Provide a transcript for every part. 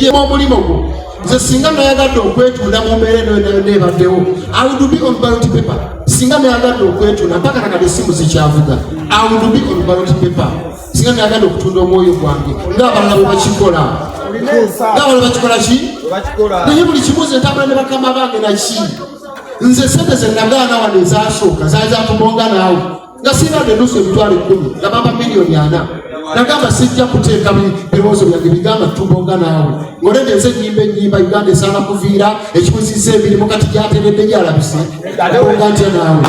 ye omulimo gwo nze singa nayagadde okwetunda mu mbeera nebaddewo I would be on ballot paper. Singa nayagadde okwetunda mpaka nakati essimu zikyavuga I would be on ballot paper. Singa nayagadde okutunda omwoyo gwange ng'abalala bwe bakikola ng'abalala bakikola ki naye buli kimuzi entambula ne bakama bange naki nze sente ze nagaana wano ezasooka zaali zatubonga naawe nga siradde ennusu emitwalo 10 nga bamba miliyoni 4 nagamba sijja kuteeka birowoozo byange bigamba tubonga naawe ng'olende nze ennyimba Uganda esaana kuviira ekibuzizza emirimu kati gyateredde gyalabise bonga ntya naawe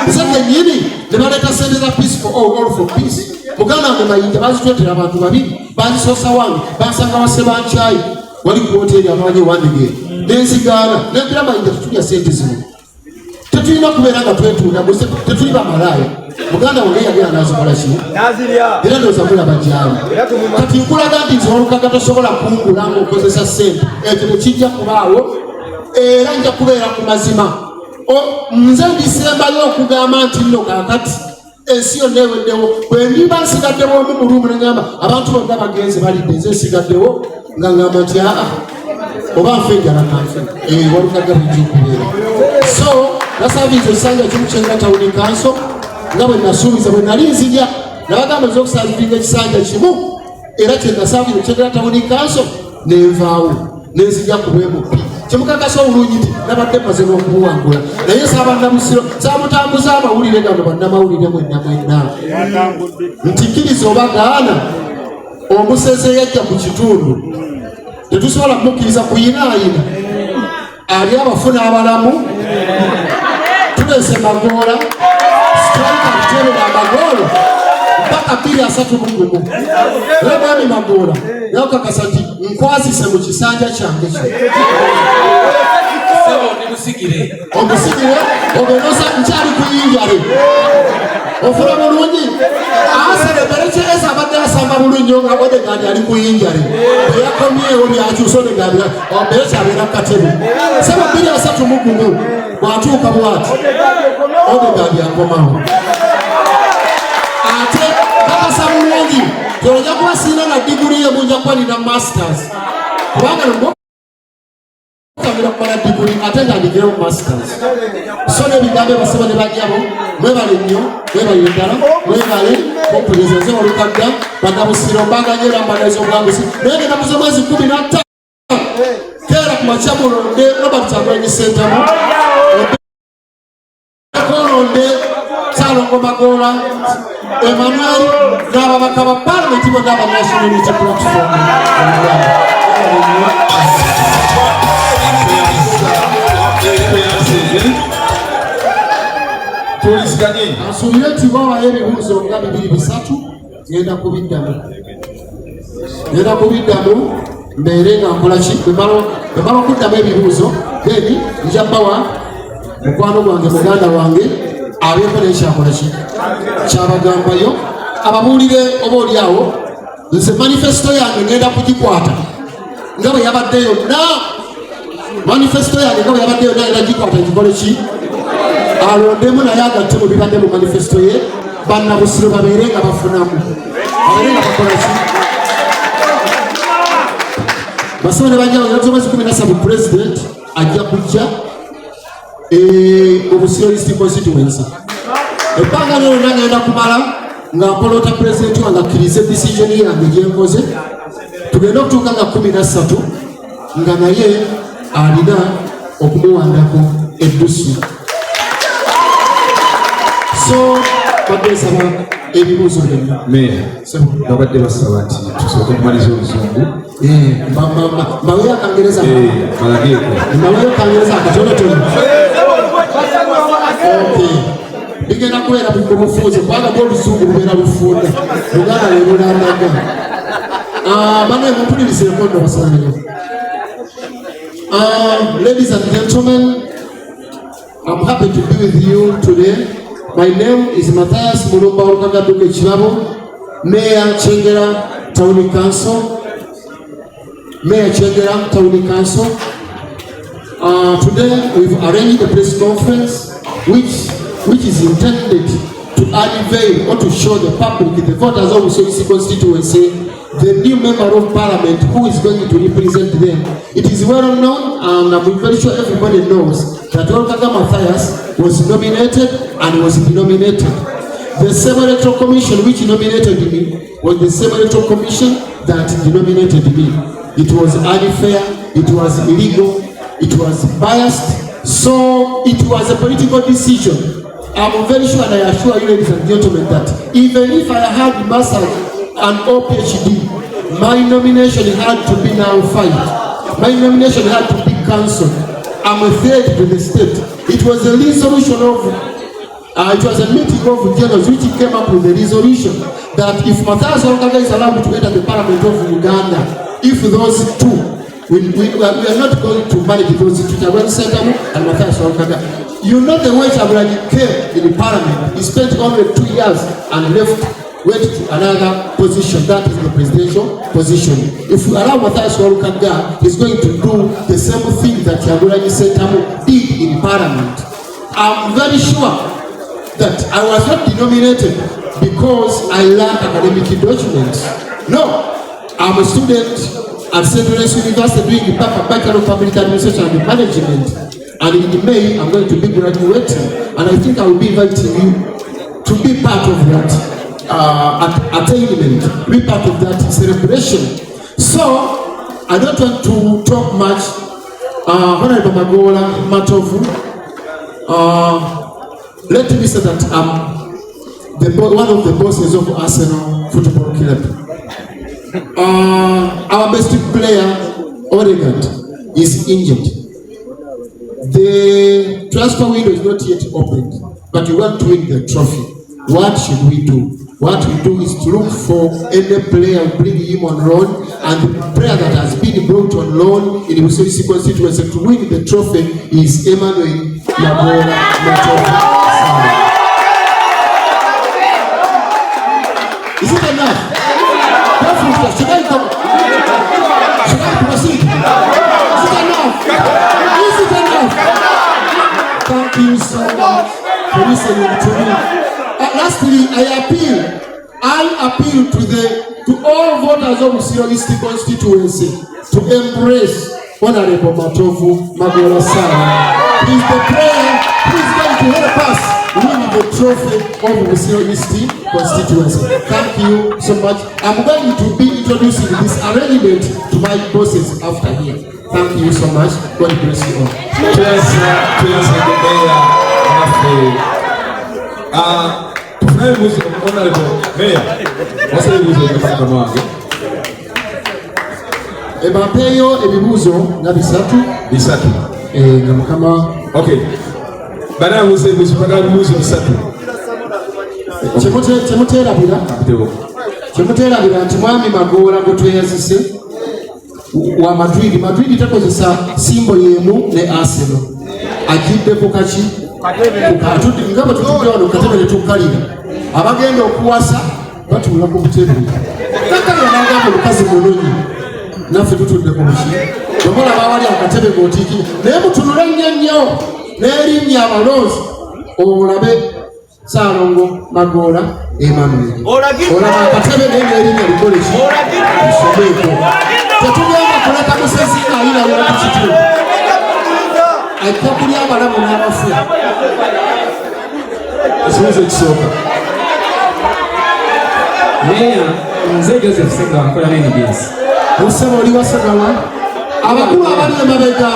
nze kennyini ne baleeta sente za peace for all for peace muganda wange mayinja bazitwetera abantu babiri bazisoosa wange bansanga wasebankyayi wali ku hoteri abamanyi wandige nenzigaana nembira mayinja tetulya sente zino tetulina kubeera nga twetunda tetuli bamalaaya muganda wange yali anazikola ki era ndowooza mulaba gyali kati nkulaga nti nze olukaga tosobola kungula ng'okozesa sente ekyo tekijja kubaawo era nja kubeera ku mazima nze ndisembayo okugamba nti nno kaakati ensi yonna eweddewo bwe ndiba nsigaddewo omu mu luumu negamba abantu bonna bagenze balidde nze nsigaddewo nga ngamba nti oba nfe enjala kanfe walukaga bujja okubeera so nasaabiza ekisanja kimu kyenga tawuni kanso nga bwe nasuubiza bwe nali nzija nabagamba ez'okusaabiriza ekisanja kimu era kyenasaabiza ekyengera tawuni kanso nenvaawo nenzija ku bwemupi kimukakasa obulungi nti nabadde maze n'okubuwangula naye saabannabusiro saamutambuza amawulire gano bannamawulire mwenna nti kkiriza oba gaana omuseze yajja ku kitundu tetusobola kumukkiriza kuyinaayina ali abafuna abalamu tulese magoola sitrika kuterera amagoolo mpaka 231 era mwami magoola yakakasa nti nkwazise mu kisanja kyange omusigire ogenosa nkyali kuyinjale ofuna bulungi asereberekyeza abadde asamba bulungi nga Odegaard ali kuyinjale eyakomyewo byakyusa Odegaard ombere kyabeera katebe sebo 231 bwatuuka bwati Odegaard akomawo ate kakasa bulungi tojja kuba sirina na diguri ye munja kuba nina masters kubanga kamera kumala diguri ate nga ndigeyo masters so n'ebigambo basaba ne bajjabo mwebale nnyo mwebale ddala mwebale kompuleza nze olukadda bagabusiro mbaganye erambalazo obulambuzi naye ng'ennaku z'omwezi 15 keera ku makya mulonde Robert Kyagulanyi Ssentamu kolonde Kyalongo Magoola Emmanuel n'ababaka ba Parliament bonna aba National Unity Platform asuubire nti bawayo ebibuuzo nga 2-3 ngenda kubiddamu mbeere nga nkola ki bwemala okuddamu ebibuuzo then nja bawa mukwano gwange muganda wange abeeko nekyakola ki kyabagambayo ababuulire oba oliawo nze manifesto yange ngenda kugikwata nga bwe yabadde yonna manifesto yange nga bwe yabadde yonna ngenda gikwata ngikole ki alondemu naye agatte mu bibadde mu manifesto ye bannabusiro babeere nga bafunamu babeere nga bakola ki basaba ne banjawo yazomwezi 17 president ajja kujja obusiro east constituency ebbanga lyonna ngenda kumala nga mpolota president wange akkirize decision yange gyenkoze tugenda okutuuka nga 13 nga naye alina okumuwandako eddusu so badesaba ebibuuzo byonna babadde basaba nti tusooke kumaliza oluzungu mbaweyo akangereza mbaweyo akangereza akatonotono bigenda kubeera bufuuzi kubanga bwoluzungu bubeera bufunda Uganda lwerulandaga banaye mumpulirizeeko nno basaniro. Ladies and gentlemen, I'm happy to be with you today. My name is Matthias Mulumba Olukagaduke Kirabo, Mayor Kyengera Town Council. Today we've arranged a press conference which is intended to unveil or to show the public, the voters of Busoga constituency, the new member of parliament who is going to represent them. It is well known, and I'm very sure everybody knows, that Olkaga Matthias was nominated and was denominated. The same electoral commission which nominated me was the same electoral commission that denominated me. It was unfair, it was illegal, it was biased, so it was a political decision. I'm very sure, and I assure you, ladies and gentlemen, that even if I had mastered an PhD, my nomination had to be nullified. My nomination had to be cancelled. I'm a threat to the state. It was a resolution of, it was a meeting of generals which came up with a resolution that if Matthias Olkaga is allowed to enter the parliament of Uganda, if those two, we are not going to manage those two, Kyagulanyi Ssentamu and Matthias Olkaga. You know the way Kyagulanyi came in the parliament. He spent only 2 years and went to another position, that is the presidential position. If we allow Matthias Olkaga, he's going to do the same thing that Kyagulanyi Ssentamu did in parliament. I'm very sure that I was not denominated because I lack academic documents. No, I'm a student at St. Lawrence University doing the Bachelor of Public Administration and Management. And in May, I'm going to be graduating. And I think I will be inviting you to be part of that attainment, to be part of that celebration. So, I don't want to talk much. Honorable Magola Matovu, let me say that I'm one of the bosses of Arsenal Football Club. Our best player, Odegaard, is injured. The transfer window is not yet opened, but we want to win the trophy. What should we do? What we do is to look for any player, bring him on loan, and the player that has been brought on loan in the Busisi constituency to win the trophy is Emmanuel Magola Matovu. Is it enough? Should I come? Should I proceed? Is it enough? Is it enough? Thank you so much for listening to me. Lastly, I appeal to all voters of Busiro constituency to embrace Honorable Matovu Magola Sala. He's the player who is going to help us win the trophy of Busiro constituency. Thank you so much. I'm going to be introducing this arrangement to my bosses after here. Thank you so much. God bless you all. Ebapeyo ebibuzo nga bisatu. Nga mukama. Okay. Bana muze muzipagala bibuzo bisatu. Chemuterabira nti mwami Magola gwe tweyazise wa Madrid takozesa simbo yemu ne Arsenal. Agiddeko kaki? Ngabo tutudde wano katebe ne tukalira. Abagenda okuwasa batula ku butebe. Takalira n'agamba olukazi mulungi. Naffe tutudde ku muki. Bwemola bawali akatebe ng'otiiki. Naye mutunule nnyo n'erinnya abalonzi olabe Salongo Magola Emmanuel. Olaba akatebe n'erinnya likole ki? Lisomeeko. Tetugenda kuleka musezi ayira wala kukituufu. Ajja kulya abalamu n'abafu. Ekibuuzo ekisooka. Meya, nze Joseph Sega nkola n'NBS. Osaba oli wasagala? Abakulu abali emabega.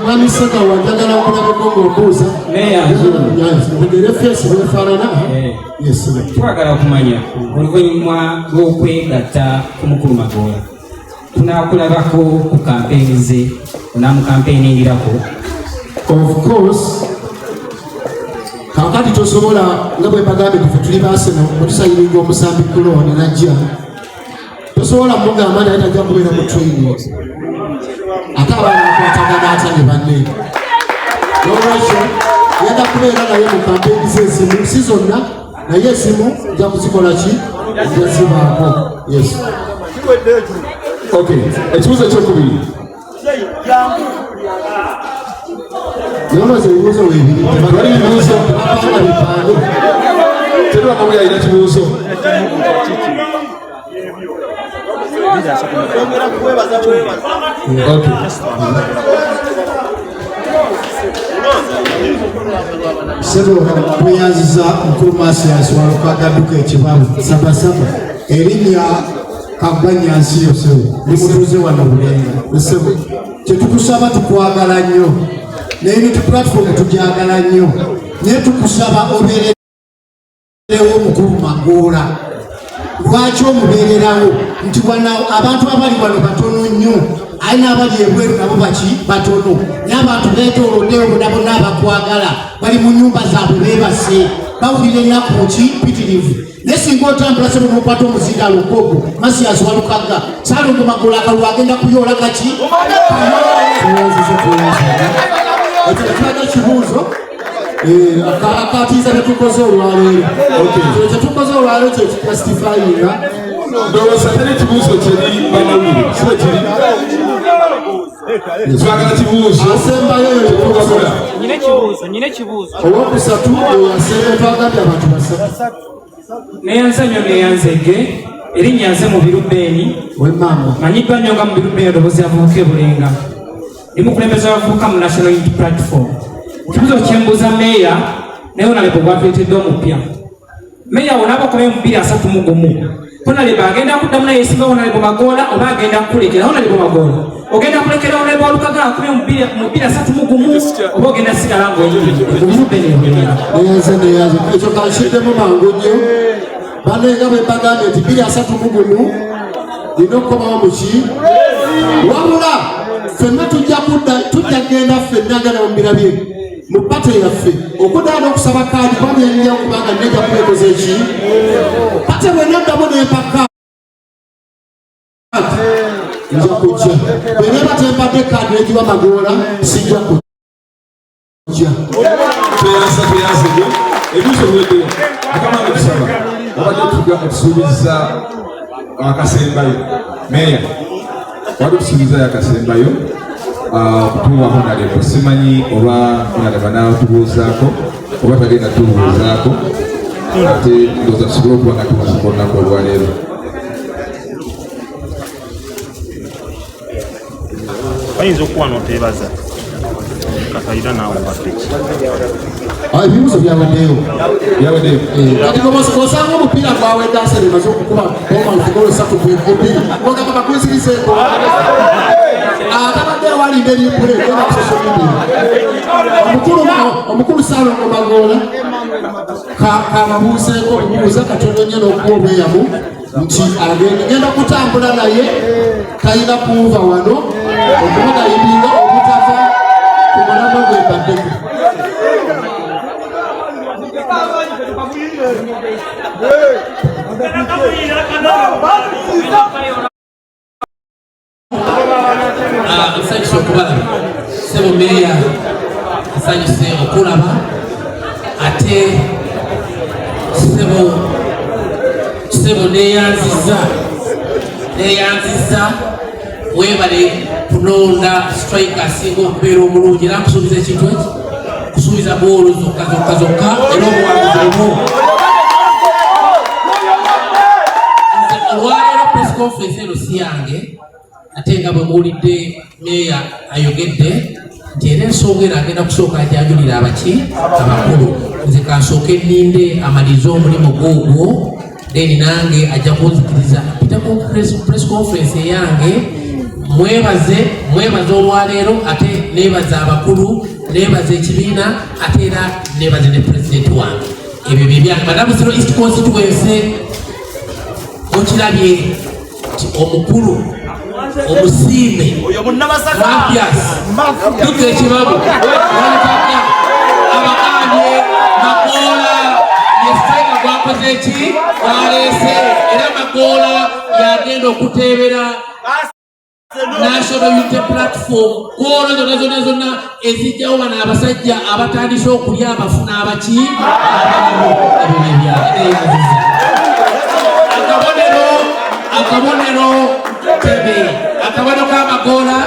Mwami Sega wanjagala okulabako ng'obuuza. Meya, ntegere fesi bwefaanana. Yes, twagala okumanya oluvannyuma lw'okwegatta ku mukulu Magola tunaakulabako ku kampeyini ze onaamukampeyiningirako. Of course, kakati tosobola nga bwe bagambye tufe tuli Arsenal otusayiringa omusambi kulooni najja tosobola mugamba naye tajja kubeera mu training ate abaana bakwatagana atya ne banne nolwekyo yenda kubeera naye mu kampeyini ze ezimu si zonna naye ezimu nja kuzikola ki njazibaako. Yes. Okay, ekibuuzo ekyokubiri. Nono ze ebibuuzo weebiri tebagala ebibuuzo tebapanga bipange. Tena mawuya ina kibuuzo. Okay. Sebo kuyanziza mukulu Masiasi walukagaduka ekibabu sabasaba erinnya Kabanyansi Sebo limutuuze wano Bulenga. Sebo kyetukusaba tukwagala nnyo naye platform tujagala nnyo naye tukusaba obeererewo mukulu Magoola. Lwaki omubeererawo nti abantu abali wano batono nnyo aye n'abali ebweru nabo batono naye abantu beetooloddewo nabo n'abakwagala bali mu nnyumba zaabwe beebase bawulira ennaku mpitirivu naye singa otambula Sebo n'okwata omuzinga Lugogo Masiasi walukaga Saalongo Magoola akalulu agenda kuyoola kaki ekyo kibuuzo akatiza tetukoze olwaleero tetukoze olwaleero kyekikastifayinga ndowooza teri kibuuzo kiri bamawulire kiba kiri twagala kibuuzo asembayo nyine kibuuzo owokusatu asemba twagambye abantu basatu neyanza nnyo neyanzege erinnya nze mu Birubeeni wemama manyiddwa nnyo nga mu Birubeeni eddoboozi avubuka e Bulenga limukulembeza abavubuka mu National Unity Platform. Kibuzo kyembuuza meeya naye onalebo bwatuleetedde omupya meeya wonabakola 231 onalebo agenda kuddamu naye yeesimba onalebo Magoola oba agenda kukulekera onalebo Magoola ogenda kulekera onalebo Walukaga akube 231 oba ogenda sigala ngoebubenebulenga neyanze ekyo kankiddemu mangu nnyo banenga bwe bagambye nti 231 lina okukomawo muki wabula ffenna tujja genda ffenna nga namumbira bye mu pate yaffe okuddayo n'okusaba kaadi bamyennya kubanga nejja kubeekoza eki pate bwenaddamu n'empaka nja kujja bweneeba tempadde kaadi negiwa Magoola sijja kujja tuyanzege ebibuuzo biweddeyo akamanga tusaba abadde otusuubiza akasembayo meeya wali otusuubizayo akasembayo okutuwaho nalebo simanyi oba naleba n'atubuuzaako oba tagenda tubuuzaako ate ndowooza tusobole okuba nga tubuuza olunaku olwaleero. bayinza okuba n'oteebaza kakalira naawe bateki ebibuuzo byaweddeyo kati osanga omupiira gwawedde Asene maze okukuba omalugolo 3 ogamba bakwezirizeeko atabadde walinda ebyepule genda ku social media omukulu Saalongo Magoola kababuuzeeko obubuuza katono nnyo n'okuba obweyamu nti agenda kutambula naye talina kuva wano okumugayibinga obutava ku mulamwa gwembaddeko nsanyuse okubalaba Sebo meeya nsanyuse okulaba ate Sebo neyanziza webale kulonda striker asinga okubeera omulungi era nkusuubiza ekintu eki kusuubiza boolo zokka era obuwanguzi omu olwaleero press conference eno si yange ate nga bwe muwulidde meeya ayogedde nti era ensonga eno agenda kusooka ajanjulira abakulu nze kansooke enninde amalirize omulimu gwogwo then nange ajja kunzikiriza mpitako press conference eyange mwebaze olwaleero ate nebaza abakulu nebaza ekibiina ate era nebaze ne president wange ebyo byebyange Madamu Zero East Constituency okirabye nti omukulu omusiime tuka ekibabu abakanye Magoola yesiteka gwakoze eki gwaleese era Magoola yagenda okuteebera National Unity Platform koolo zonna ezijjawo bano abasajja abatandise okulya abafuna abaki akabonero Ntebe akabonero ka Magoola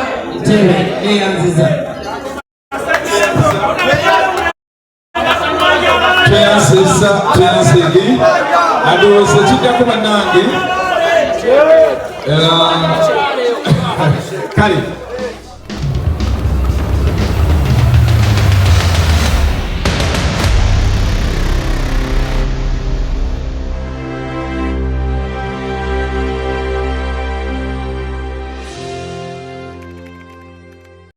Ntebe neyanziza tweyanzege ndowooza kiddako bannange kale